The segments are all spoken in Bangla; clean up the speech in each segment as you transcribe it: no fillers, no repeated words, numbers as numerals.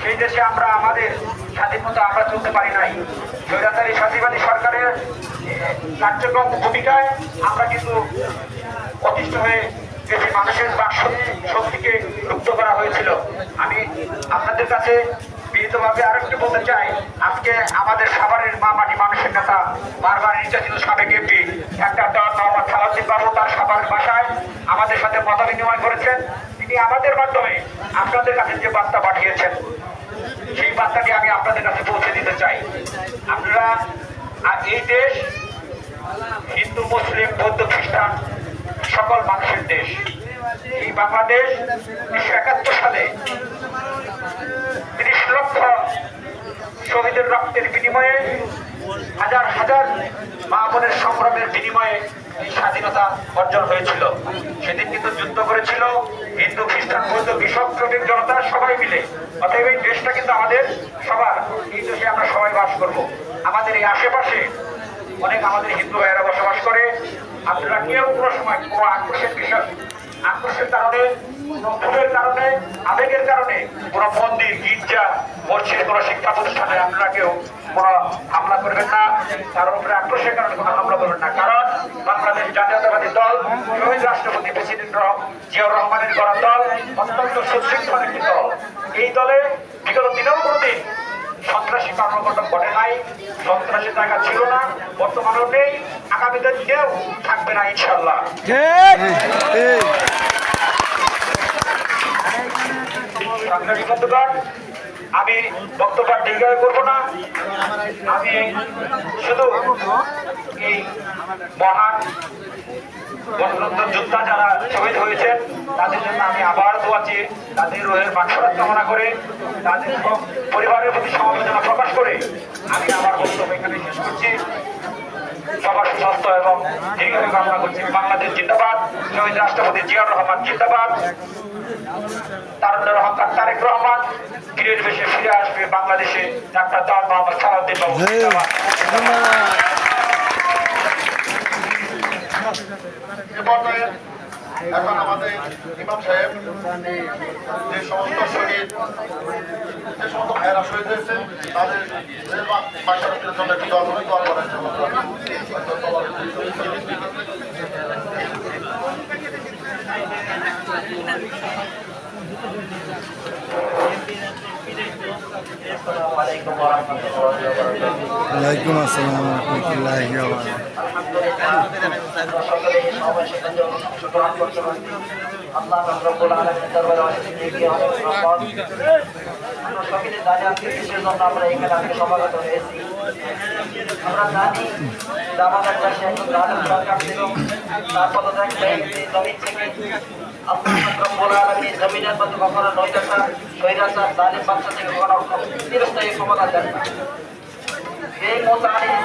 সেই দেশে আমরা আমাদের স্বাধীন মতো আমরা চলতে পারি নাই। স্বৈরাচারী ফ্যাসিবাদী সরকারের কার্যক্রম ভূমিকায় আমরা কিন্তু অতিষ্ঠ হয়ে দেশের মানুষের বাক শক্তিকে লুপ্ত করা হয়েছিল। আমি আপনাদের কাছে বিনীতভাবে আরেকটু বলতে চাই, আজকে আমাদের সাভারের মা মাটি মানুষের নেতা বারবার নির্যাতিত সাবেক এমপি ডাক্তার মোহাম্মদ সালাউদ্দিন বাবু তার সাভারের বাসায় আমাদের সাথে মত বিনিময় করেছেন। তিনি আমাদের মাধ্যমে আপনাদের কাছে যে বার্তা পাঠিয়েছেন সেই বার্তাটি আমি আপনাদের কাছে পৌঁছে দিতে চাই। আপনারা এই দেশ হিন্দু মুসলিম বৌদ্ধ খ্রিস্টান সকল মানুষের দেশ। এই বাংলাদেশ 1971 সালে 30 লক্ষ শহীদের রক্তের বিনিময়ে হাজার হাজার মা বোনের সংগ্রামের বিনিময়ে এই স্বাধীনতা অর্জন হয়েছিল। সেদিন কিন্তু যুদ্ধ করেছিল হিন্দু খ্রিস্টান বৌদ্ধ কৃষক শ্রমিক জনতা সবাই মিলে। অতএব এই দেশটা কিন্তু আমাদের সবার, এই দেশে আমরা সবাই বাস করব। আমাদের এই আশেপাশে অনেক আমাদের হিন্দু ভাইয়েরা বসবাস করে। আপনারা কেউ কোনো সময় কোনো আক্রোশের কারণে, ভুলের কারণে, আবেগের কারণে কোনো মন্দির গির্জা মসজিদ কোনো শিক্ষা প্রতিষ্ঠানে আপনারা কেউ কোনো হামলা করবেন না। তার উপরে আক্রোশের কারণে কোনো হামলা করবেন না। কারণ বাংলাদেশ জাতীয়তাবাদী দল শহীদ রাষ্ট্রপতি প্রেসিডেন্ট জিয়াউর রহমানের গড়া দল অত্যন্ত সুশৃঙ্খল একটি দল। এই দলে বিগত দিনেও কোনোদিন সন্ত্রাসী কর্মকাণ্ড ঘটে নাই, সন্ত্রাসী জায়গা ছিল না, বর্তমানেও নেই, আগামী দিনেও থাকবে না ইনশাল্লাহ। আমি বক্তব্য দীর্ঘায়ু করবো না। আমি শুধু এই মহান গণতন্ত্র যোদ্ধা যারা শহীদ হয়েছেন তাদের জন্য আমি আবার দোয়াচ্ছি, তাদের রোহের মাগফিরাত কামনা করে, তাদের পরিবারের প্রতি সমবেদনা প্রকাশ করে আমি আমার বক্তব্য এখানে শেষ করছি। সবার সুস্বাস্থ্য এবং দীর্ঘায়ু কামনা করছি। বাংলাদেশ জিন্দাবাদ, শহীদ রাষ্ট্রপতি জিয়াউর রহমান জিন্দাবাদ, তারুণ্যের অহংকার তারেক রহমান ফিরে বেশে ফিরে আসবে বাংলাদেশে ডাক্তার মোহাম্মদ সালাউদ্দিন বাবু জিন্দাবাদ। এখন আমাদের ইমাম সাহেব যে সমস্ত শহীদ, যে সমস্ত ভাইয়েরা শহীদ হয়েছেন তাদের বাচ্চাদের জন্য একটি দল করেন। ওয়ালাইকুম আসসালাম রহমতুল্লাহি ওয়া আমরা এখানে সমাগত হয়েছি। আমরা জানি আমাদের দেশে একজন জালেম সরকার ছিল, তার পদত্যাগ জমিন থেকে জমিনের মধ্যে কখনো নৈরাচার স্বৈরাচার জালেম বাচ্চা থেকে কখনো চিরস্থায়ী ক্ষমতা দেন না। এই মুসা আলাইহিস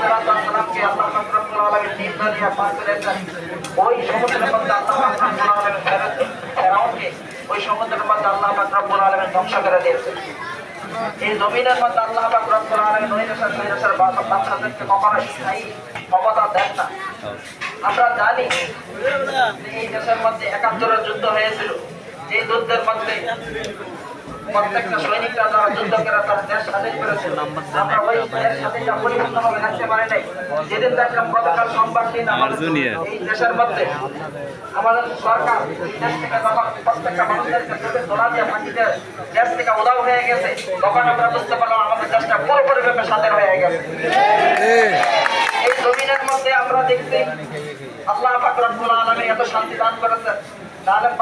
সালামকে আল্লাহ পাক রব্বুল আলামিন নির্দেশ দিয়ে পার করেছেন। ওই সমুদ্রের মধ্যে আল্লাহ পাক রব্বুল আলামিন ফেরাউনকে ওই সমুদ্রের মধ্যে আল্লাহ পাক রব্বুল আলামিন ধ্বংস করে দিয়েছেন। এই জমিনের মধ্যে আল্লাহ পাক রব্বুল আলামিন নৈরাচার স্বৈরাচার বাচ্চাদেরকে কখনো স্থায়ী ক্ষমতা দেন না। আমরা জানি এই দেশের মধ্যে 71 যুদ্ধ হয়েছিল। এই যুদ্ধের মধ্যে প্রত্যেকটা সৈনিকরা যারা যুদ্ধ করে তার দেশ স্বাধীন করেছিল। আমরা ওই দেশ স্বাধীনতা পরিপূর্ণভাবে রাখতে পারি নাই। যেদিন দেখলাম গতকাল সোমবার দিন আমাদের এই দেশের মধ্যে আমাদের সরকার দেশ থেকে যখন প্রত্যেকটা মানুষদেরকে চোখে তোলা দিয়ে ফাঁকিতে দেশ থেকে উধাও হয়ে গেছে, তখন আমরা বুঝতে পারলাম আমাদের দেশটা পুরোপুরিভাবে স্বাধীন হয়ে গেছে। এই জমিনের মধ্যে আমরা দেখছি আল্লাহ পাক রব্বুল আলামিন এত শান্তি দান করেছেন। জালেম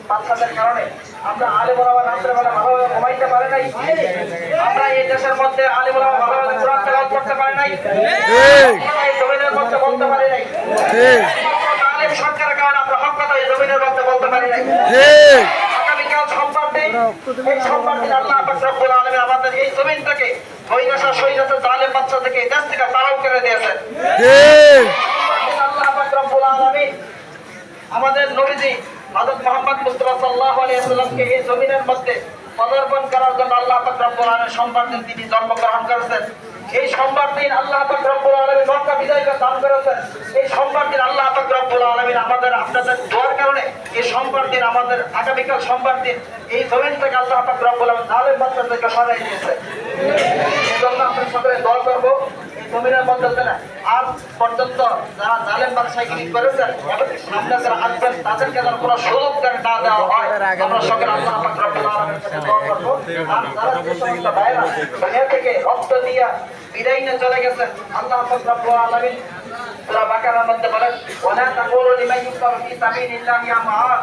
বাদশাদের কারণে আমরা আলেম ওলামা রাত্রে বেলা ভালোভাবে ঘুমাইতে পারি নাই। আমরা এই দেশের মধ্যে আলেম ওলামা ভালোভাবে কোরআন তেলাওয়াত করতে পারি নাই। এই জমিনের মধ্যে বলতে পারি নাই। আলেম সরকারের কারণে আমরা হক কথা এই জমিনের মধ্যে বলতে পারি নাই। আগামীকাল সোমবার দিন, এই সোমবার দিন আল্লাহ পাক রব্বুল আলামিন আমাদের এই জমিন থেকে স্বৈরাচার জালেম বাদশা থেকে এই দেশ থেকে তাড়াও করে দিয়েছেন। আল্লাহ পাক রব্বুল আলামিন আমাদের নবীজি হযরত মুহাম্মদ মুস্তাফা সাল্লাল্লাহু আলাইহি ওয়াসাল্লামকে এই জমিনের মধ্যে পদার্পণ করার জন্য আল্লাহ পাক রব্বুল আলামিন সোমবার দিন তিনি জন্মগ্রহণ করেছেন। এই সোমবার দিন আল্লাহ পাক রব্বুল আলামিন মক্কা বিজয় দান করেছেন। এই সোমবার দিন আল্লাহ পাক রব্বুল আলামিন আমাদের আপনাদের দোয়ার কারণে এই সোমবার দিন আমাদের আগামীকাল সোমবার দিন এই জমিন থেকে আল্লাহ পাক রব্বুল আলামিন জালেম বাচ্চাদেরকে সরাই দিয়েছে। এই জন্য আমরা সকলে দোয়া করবো এই জমিনের মধ্যে না আজ পর্যন্ত যারা জালেম বাদশাহী করেছেন এবং সামনে যারা আসবেন তাদেরকে যেন কোনো সুযোগ না দেওয়া হয়। আমরা সকলে আল্লাহ পাক রব্বুল আলামিনের কাছে দোয়া করবো। আর যারা যে সমস্ত ভাইরা দুনিয়া থেকে রক্ত দিয়ে বিদায় নিয়ে চলে গেছেন আল্লাহ পাক রব্বুল আলামিন সূরা বাকারার মধ্যে বলেন ওয়ালা তাকুলু লিমান ইউকতালু ফি সাবিলিল্লাহি আমওয়াত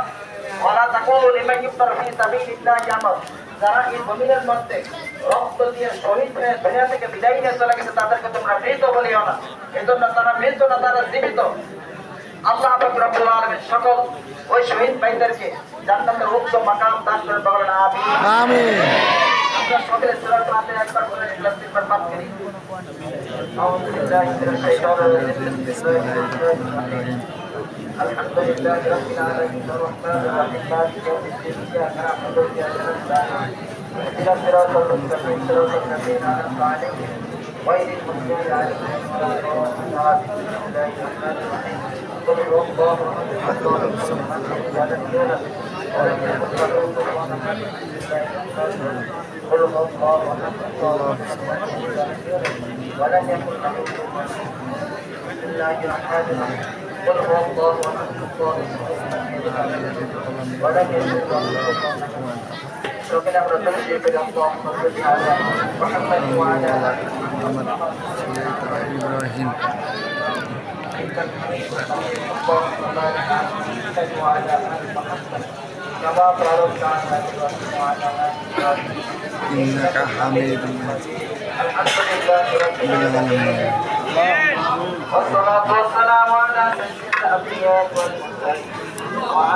ওয়ালা তাকুলু লিমান ইউকতালু ফি সাবিলিল্লাহি আমওয়াত। যারা এই জমিনের মধ্যে রক্ত দিয়ে শহীদ হয়ে দুনিয়া থেকে বিদায় নিয়ে চলে গেছে তাদেরকে তোমরা মৃত বলিও না। এজন্য তারা মৃত না, তারা জীবিত। আল্লাহ পাক রব্বুল আলামিন সকল ওই শহীদ ভাইদেরকে জান্নাতের উচ্চ মাকাম দান করে বলেন আমিন। আমিন। আমরা সকলে সূরা ফাতিহা একবার করে ইখলাস তিনবার পাঠ করি। আউযু বিল্লাহি মিনাশ শাইতানির রাজিম। বিসমিল্লাহির আলহামদুলিল্লাহি রাব্বিল আলামিন আর-রাহমানির রাহিম মালিকি ইয়াউমিদ্দিন ইyyaka নa'বুদু ওয়া ইyyaka নাস্তাঈন ইহদিনাস সিরাতাল মুস্তাকিম সিরাতাল লাযীনা আন'আমতা আলাইহিম গায়রিল মাগদূবি আলাইহিম ওয়ালাদ-দাল্লিন। قل هو الله احد الله الصمد لم يلد ولم يكن له كفوا احد. قل هو الله احد الله الصمد لم يلد ولم يكن له كفوا احد. بسم الله الرحمن الرحيم. قل هو الله احد الله الصمد لم يلد ولم يكن له كفوا احد. সকলে আমরা তাকবীর করি আল্লাহুম্মা সাল্লি আলা মুহাম্মাদ ওয়া আলা আলি মুহাম্মাদ ইব্রাহিম اللهم بارك على محمد وعلى ال محمد كما باركت على ابراهيم وعلى ال ابراهيم إنك حميد مجيد. الحمد لله رب العالمين والصلاة والسلام على سيد الأنبياء والمرسلين